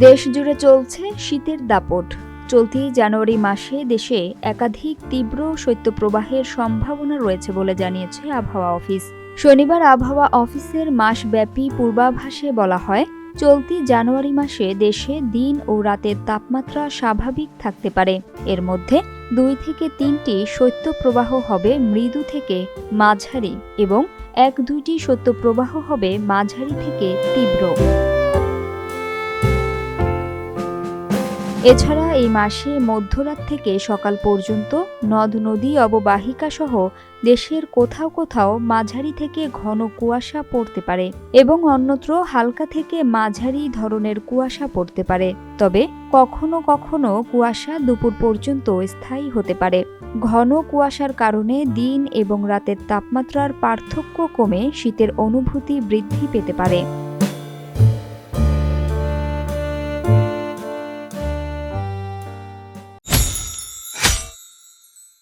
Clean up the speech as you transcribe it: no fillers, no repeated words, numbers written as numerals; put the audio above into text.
দেশ জুড়ে চলছে শীতের দাপট। চলতি জানুয়ারি মাসে দেশে একাধিক তীব্র শৈত্যপ্রবাহের সম্ভাবনা রয়েছে বলে জানিয়েছে আবহাওয়া অফিস। শনিবার আবহাওয়া অফিসের মাসব্যাপী পূর্বাভাসে বলা হয়, চলতি জানুয়ারি মাসে দেশে দিন ও রাতের তাপমাত্রা স্বাভাবিক থাকতে পারে। এর মধ্যে 2 থেকে 3টি শৈত্যপ্রবাহ হবে মৃদু থেকে মাঝারি এবং 1-2টি শৈত্যপ্রবাহ হবে মাঝারি থেকে তীব্র। এছাড়া এই মাসে মধ্যরাত থেকে সকাল পর্যন্ত নদ-নদী অববাহিকা সহ দেশের কোথাও কোথাও মাঝারি থেকে ঘন কুয়াশা পড়তে পারে এবং অন্যত্র হালকা থেকে মাঝারি ধরনের কুয়াশা পড়তে পারে। তবে কখনো কখনো কুয়াশা দুপুর পর্যন্ত স্থায়ী হতে পারে। ঘন কুয়াশার কারণে দিন এবং রাতের তাপমাত্রার পার্থক্য কমে শীতের অনুভূতি বৃদ্ধি পেতে পারে।